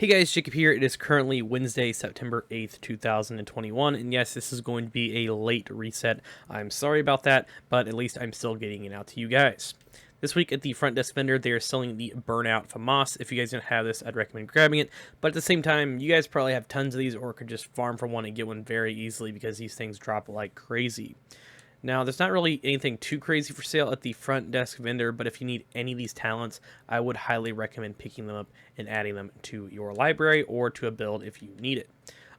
Hey guys, Jacob here. It is currently Wednesday, September 8th, 2021, and yes, this is going to be a late reset. I'm sorry about that, but at least I'm still getting it out to you guys. This week at the front desk vendor, they are selling the Burnout FAMAS. If you guys don't have this, I'd recommend grabbing it, but at the same time, you guys probably have tons of these or could just farm for one and get one very easily because these things drop like crazy. Now, there's not really anything too crazy for sale at the front desk vendor, but if you need any of these talents, I would highly recommend picking them up and adding them to your library or to a build if you need it.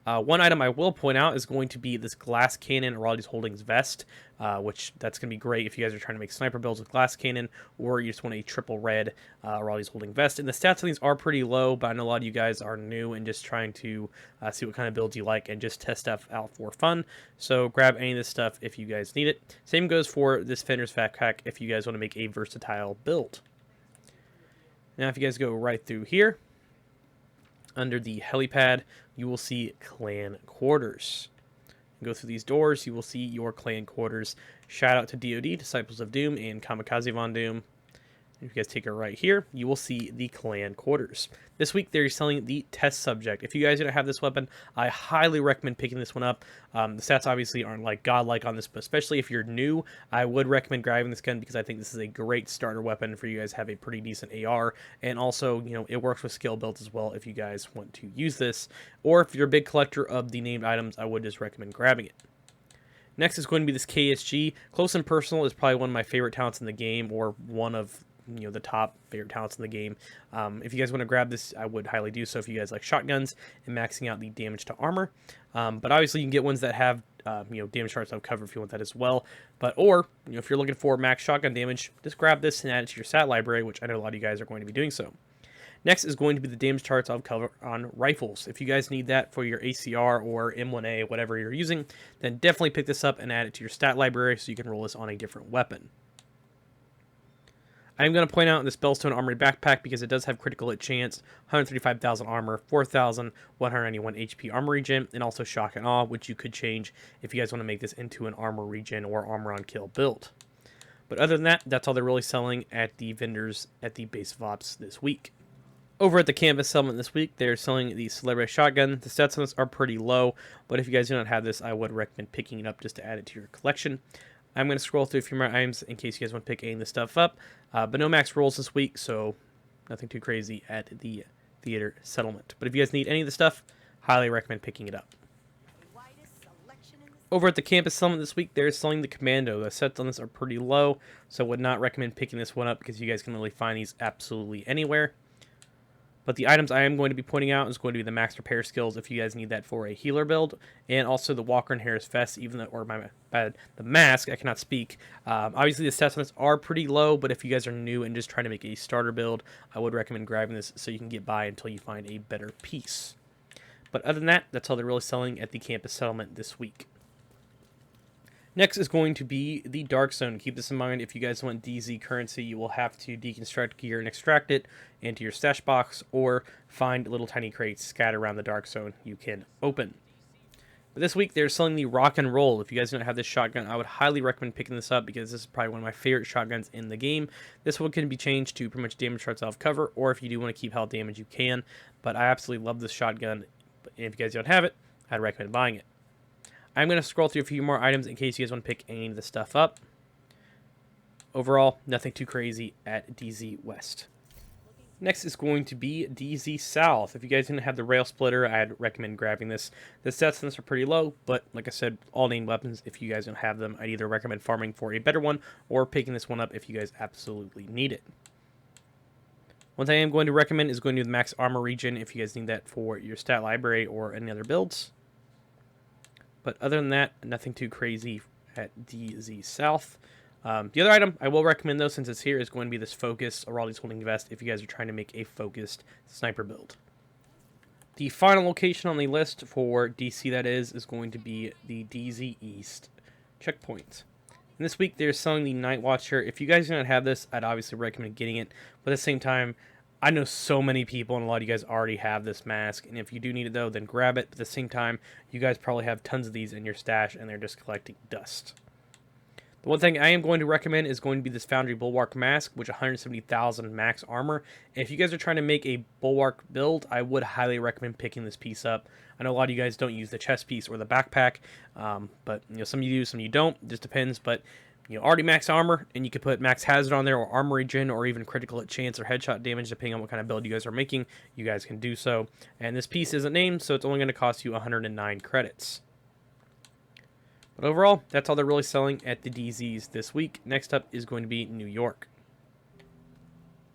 One item I will point out is going to be this glass cannon Raleigh's Holdings vest, which that's going to be great if you guys are trying to make sniper builds with glass cannon, or you just want a triple red Raleigh's Holding vest. And the stats on these are pretty low, but I know a lot of you guys are new and just trying to see what kind of builds you like and just test stuff out for fun. So grab any of this stuff if you guys need it. Same goes for this Fender's Fat Pack if you guys want to make a versatile build. Now if you guys go right through here, under the helipad, you will see clan quarters. Go through these doors, you will see your clan quarters. Shout out to DoD, Disciples of Doom, and Kamikaze Von Doom. If you guys take a right here, you will see the clan quarters. This week, they're selling the test subject. If you guys don't have this weapon, I highly recommend picking this one up. The stats obviously aren't like godlike on this, but especially if you're new, I would recommend grabbing this gun because I think this is a great starter weapon for you guys to have a pretty decent AR. And also, you know, it works with skill builds as well if you guys want to use this. Or if you're a big collector of the named items, I would just recommend grabbing it. Next is going to be this KSG. Close and Personal is probably one of my favorite talents in the game, or one of the top favorite talents in the game. If you guys want to grab this, I would highly do so if you guys like shotguns and maxing out the damage to armor. But obviously you can get ones that have damage charts out cover if you want that as well. But if you're looking for max shotgun damage, just grab this and add it to your stat library, which I know a lot of you guys are going to be doing so. Next is going to be the damage charts of cover on rifles. If you guys need that for your ACR or M1A, whatever you're using, then definitely pick this up and add it to your stat library so you can roll this on a different weapon. I'm going to point out this Bellstone Armored Backpack because it does have critical hit chance, 135,000 armor, 4,191 HP armor regen, and also shock and awe, which you could change if you guys want to make this into an armor regen or armor on kill build. But other than that, that's all they're really selling at the vendors at the base of ops this week. Over at the Canvas settlement this week, they're selling the Celebrity Shotgun. The stats on this are pretty low, but if you guys do not have this, I would recommend picking it up just to add it to your collection. I'm going to scroll through a few more items in case you guys want to pick any of this stuff up. But no max rolls this week, so nothing too crazy at the theater settlement. But if you guys need any of the stuff, highly recommend picking it up. Over at the campus settlement this week, they're selling the Commando. The sets on this are pretty low, so would not recommend picking this one up because you guys can really find these absolutely anywhere. But the items I am going to be pointing out is going to be the max repair skills if you guys need that for a healer build, and also the Walker and Harris vest, the mask, I cannot speak. Obviously the stats on this are pretty low, but if you guys are new and just trying to make a starter build, I would recommend grabbing this so you can get by until you find a better piece. But other than that, that's all they're really selling at the campus settlement this week. Next is going to be the Dark Zone. Keep this in mind, if you guys want DZ currency, you will have to deconstruct gear and extract it into your stash box, or find little tiny crates scattered around the Dark Zone you can open. But this week, they're selling the Rock and Roll. If you guys don't have this shotgun, I would highly recommend picking this up because this is probably one of my favorite shotguns in the game. This one can be changed to pretty much damage charts out of cover, or if you do want to keep health damage, you can. But I absolutely love this shotgun, and if you guys don't have it, I'd recommend buying it. I'm going to scroll through a few more items in case you guys want to pick any of the stuff up. Overall, nothing too crazy at DZ West. Next is going to be DZ South. If you guys didn't have the rail splitter, I'd recommend grabbing this. The stats on this are pretty low, but like I said, all named weapons, if you guys don't have them, I'd either recommend farming for a better one or picking this one up if you guys absolutely need it. One thing I am going to recommend is going to be the max armor regen if you guys need that for your stat library or any other builds. But other than that, nothing too crazy at DZ South. The other item I will recommend, though, since it's here, is going to be this Focus Raleigh's Holding vest if you guys are trying to make a focused sniper build. The final location on the list for DC, that is going to be the DZ East checkpoint. And this week, they're selling the Night Watcher. If you guys do not have this, I'd obviously recommend getting it. But at the same time, I know so many people, and a lot of you guys already have this mask, and if you do need it, though, then grab it. But at the same time, you guys probably have tons of these in your stash, and they're just collecting dust. The one thing I am going to recommend is going to be this Foundry Bulwark Mask, which 170,000 max armor. And if you guys are trying to make a Bulwark build, I would highly recommend picking this piece up. I know a lot of you guys don't use the chest piece or the backpack, but some of you do, some of you don't. It just depends. But already max armor, and you can put max hazard on there, or armor regen, or even critical hit chance or headshot damage, depending on what kind of build you guys are making. You guys can do so. And this piece isn't named, so it's only going to cost you 109 credits. But overall, that's all they're really selling at the DZs this week. Next up is going to be New York.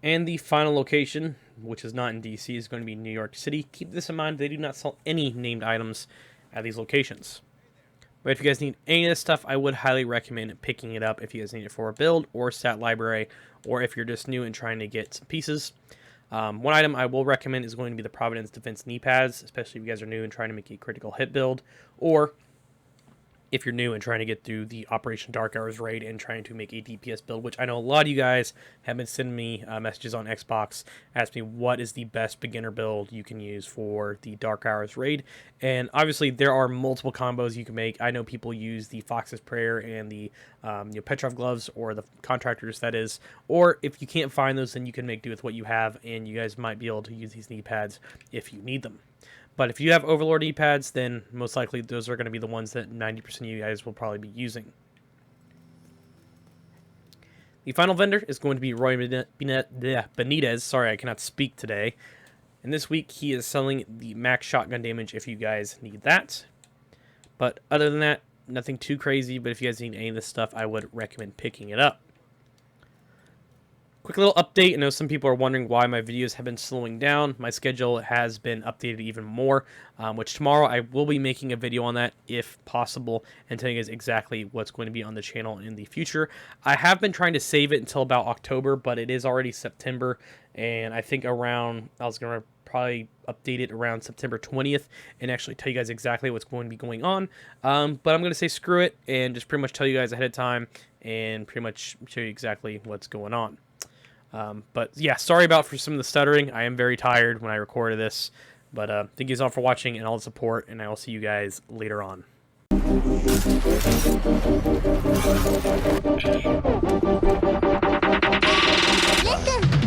And the final location, which is not in DC, is going to be New York City. Keep this in mind, they do not sell any named items at these locations. But if you guys need any of this stuff, I would highly recommend picking it up if you guys need it for a build or stat library, or if you're just new and trying to get some pieces. One item I will recommend is going to be the Providence Defense knee pads, especially if you guys are new and trying to make a critical hit build, or if you're new and trying to get through the Operation Dark Hours raid and trying to make a DPS build, which I know a lot of you guys have been sending me messages on Xbox asking me what is the best beginner build you can use for the Dark Hours raid. And obviously there are multiple combos you can make. I know people use the Fox's Prayer and the Petrov gloves, or the contractors, that is. Or if you can't find those, then you can make do with what you have, and you guys might be able to use these knee pads if you need them. But if you have Overlord E-pads, then most likely those are going to be the ones that 90% of you guys will probably be using. The final vendor is going to be Roy Benitez. Sorry, I cannot speak today. And this week he is selling the max shotgun damage if you guys need that. But other than that, nothing too crazy. But if you guys need any of this stuff, I would recommend picking it up. Quick little update. I know some people are wondering why my videos have been slowing down. My schedule has been updated even more, which tomorrow I will be making a video on that if possible, and telling you guys exactly what's going to be on the channel in the future. I have been trying to save it until about October, but it is already September, and I think I was going to probably update it around September 20th and actually tell you guys exactly what's going to be going on. But I'm going to say screw it and just pretty much tell you guys ahead of time and pretty much show you exactly what's going on. But yeah, sorry about for some of the stuttering. I am very tired when I recorded this, but thank you guys all for watching and all the support, and I will see you guys later on. Listen.